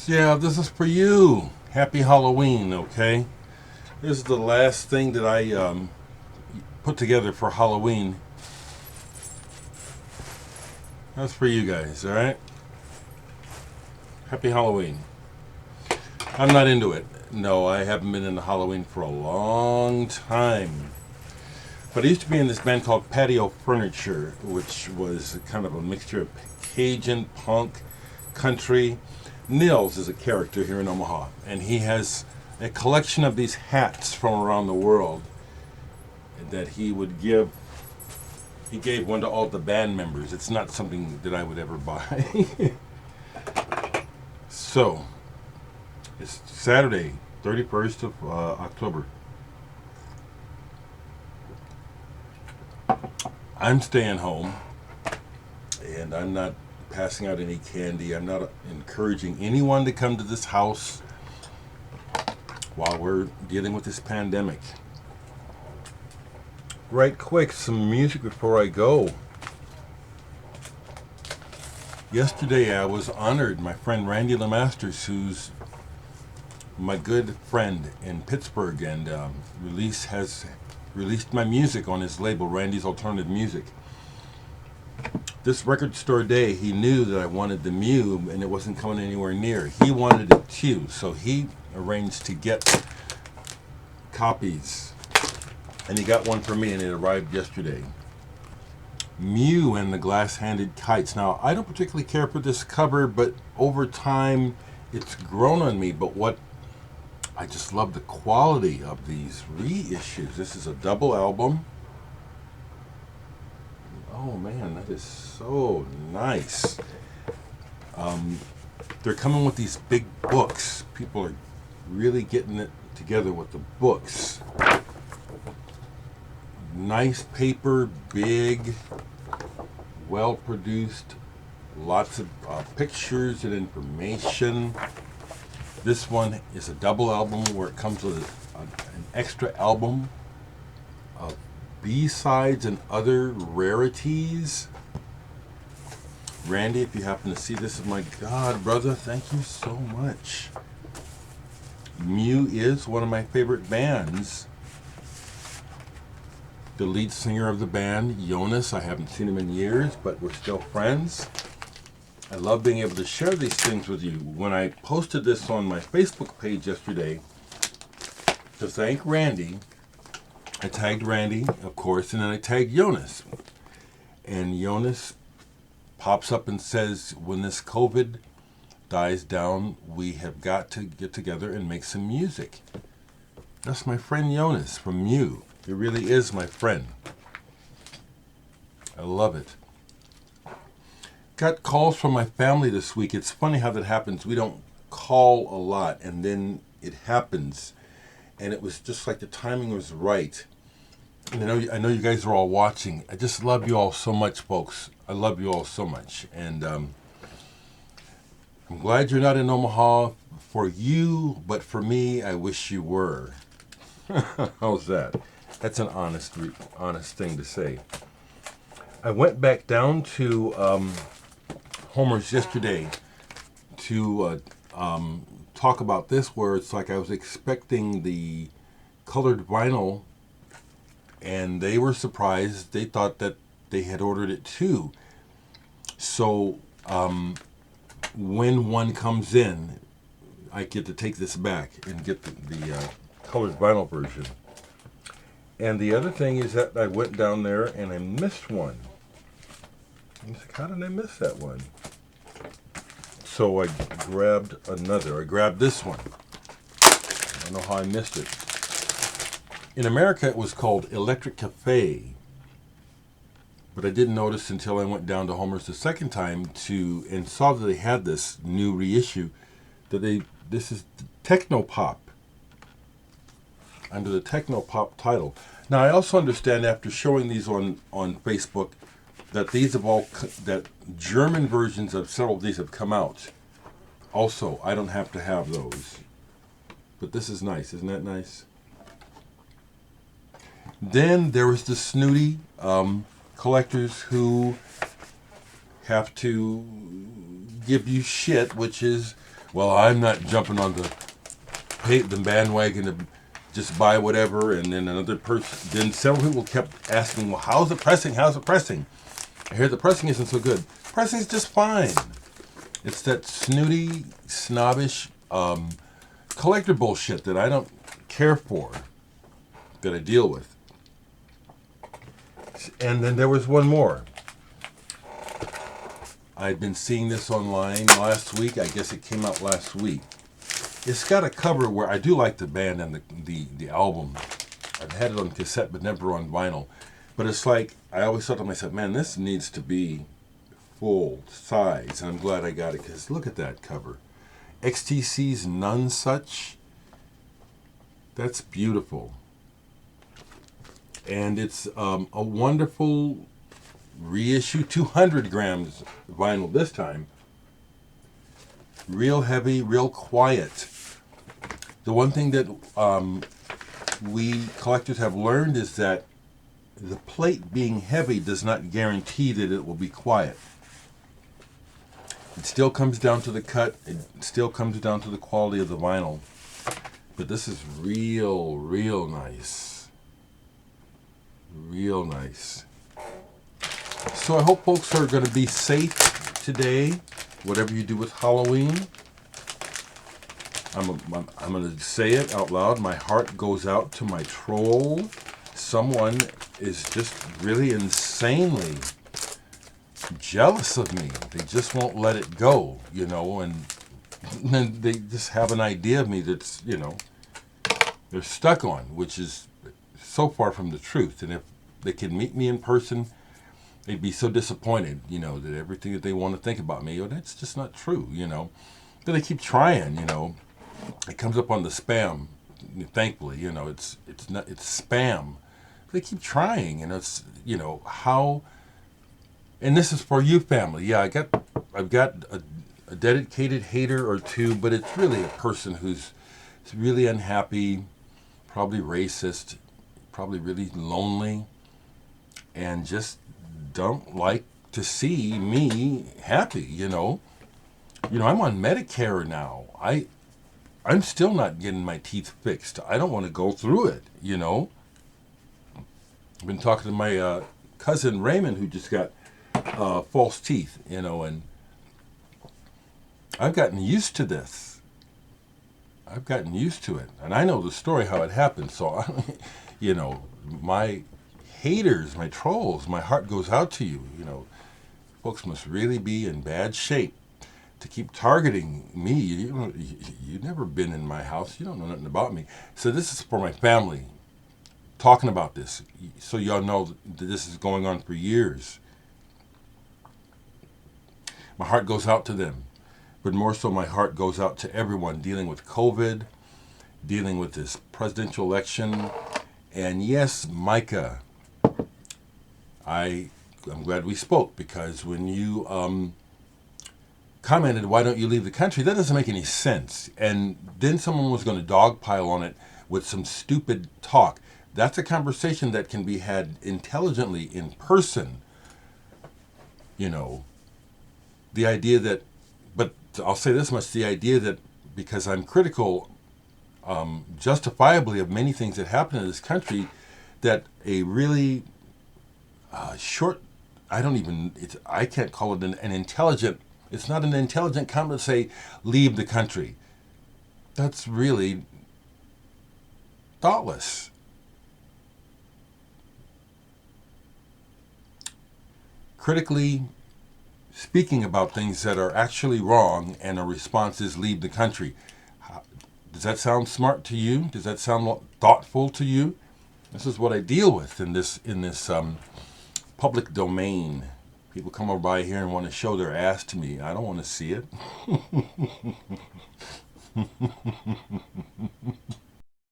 Yeah, this is for you. Happy Halloween, okay? This is the last thing that I put together for Halloween. That's for you guys, alright? Happy Halloween. I'm not into it. No, I haven't been into Halloween for a long time. But I used to be in this band called Patio Furniture, which was kind of a mixture of Cajun, punk, country. Nils is a character here in Omaha, and he has a collection of these hats from around the world that he would give. He gave one to all the band members. It's not something that I would ever buy. So, it's Saturday, 31st of October. I'm staying home, and I'm not passing out any candy. I'm not encouraging anyone to come to this house while we're dealing with this pandemic. Right quick, some music before I go. Yesterday I was honored. My friend Randy Lemasters, who's my good friend in Pittsburgh, and has released my music on his label, Randy's Alternative Music. This record store day, he knew that I wanted the Mew, and it wasn't coming anywhere near. He wanted it too, so he arranged to get copies, and he got one for me, and it arrived yesterday. Mew and the Glass-Handed Kites. Now, I don't particularly care for this cover, but over time, it's grown on me. But what I just love the quality of these reissues. This is a double album. Oh man, that is so nice. They're coming with these big books. People are really getting it together with the books. Nice paper, big, well produced, lots of pictures and information. This one is a double album where it comes with an extra album of B-sides and other rarities. Randy, if you happen to see this, my God, brother, thank you so much. Mew is one of my favorite bands. The lead singer of the band, Jonas, I haven't seen him in years, but we're still friends. I love being able to share these things with you. When I posted this on my Facebook page yesterday to thank Randy, I tagged Randy, of course, and then I tagged Jonas. And Jonas pops up and says, when this COVID dies down, we have got to get together and make some music. That's my friend Jonas from Mew. He really is my friend. I love it. Got calls from my family this week. It's funny how that happens. We don't call a lot, and then it happens. And it was just like the timing was right. And I know you guys are all watching. I just love you all so much, folks. I love you all so much. And I'm glad you're not in Omaha for you, but for me, I wish you were. How's that? That's an honest thing to say. I went back down to Homer's yesterday to talk about this, where it's like I was expecting the colored vinyl, and they were surprised. They thought that they had ordered it too. So when one comes in, I get to take this back and get the colored vinyl version. And the other thing is that I went down there and I missed one. I was like, how did I miss that one? So I grabbed another. I grabbed this one. I don't know how I missed it. In America, it was called Electric Cafe. But I didn't notice until I went down to Homer's the second time and saw that they had this new reissue. This is Techno Pop, under the Techno Pop title. Now, I also understand after showing these on Facebook that that German versions of several of these have come out. Also, I don't have to have those. But this is nice. Isn't that nice? Then there was the snooty collectors who have to give you shit, which is Well, I'm not jumping on the bandwagon to just buy whatever, and then another person, then several people kept asking, well, how's the pressing? How's the pressing? I hear the pressing isn't so good. Pressing's just fine. It's that snooty, snobbish collector bullshit that I don't care for, that I deal with. And then there was one more. I'd been seeing this online last week. I guess it came out last week. It's got a cover where I do like the band and the album. I've had it on cassette but never on vinyl. But it's like, I always thought to myself, man, this needs to be full size. And I'm glad I got it, because look at that cover. XTC's Nonsuch. That's beautiful. And it's a wonderful reissue, 200 grams vinyl this time. Real heavy, real quiet. The one thing that we collectors have learned is that the plate being heavy does not guarantee that it will be quiet. It still comes down to the cut. It still comes down to the quality of the vinyl. But this is real, real nice. Real nice. So I hope folks are going to be safe today, whatever you do with Halloween. I'm going to say it out loud. My heart goes out to my troll. Someone is just really insanely jealous of me. They just won't let it go, you know, and then they just have an idea of me that's, you know, they're stuck on, which is so far from the truth. And if they could meet me in person, they'd be so disappointed, you know, that everything that they want to think about me, oh, that's just not true, you know. But they keep trying, you know. It comes up on the spam, thankfully, you know, it's spam. They keep trying, and it's, you know, how, and this is for you, family. Yeah, I've got a dedicated hater or two, but it's really a person who's really unhappy, probably racist, probably really lonely, and just don't like to see me happy, you know. You know, I'm on Medicare now. I'm still not getting my teeth fixed. I don't want to go through it, you know. I've been talking to my cousin Raymond, who just got false teeth, you know, and I've gotten used to this. I've gotten used to it. And I know the story, how it happened. So, you know, my haters, my trolls, my heart goes out to you. You know, folks must really be in bad shape to keep targeting me. You've never been in my house. You don't know nothing about me. So this is for my family, talking about this, so y'all know that this is going on for years. My heart goes out to them, but more so my heart goes out to everyone dealing with COVID, dealing with this presidential election. And yes, Micah, I'm glad we spoke, because when you commented, why don't you leave the country, that doesn't make any sense. And then someone was going to dogpile on it with some stupid talk. That's a conversation that can be had intelligently in person. You know, the idea that, but I'll say this much, the idea that because I'm critical justifiably of many things that happen in this country, that a really short, I can't call it an intelligent, it's not an intelligent comment to say, leave the country. That's really thoughtless. Critically speaking about things that are actually wrong, and a response is leave the country. Does that sound smart to you? Does that sound thoughtful to you? This is what I deal with in this public domain. People come over by here and want to show their ass to me. I don't want to see it.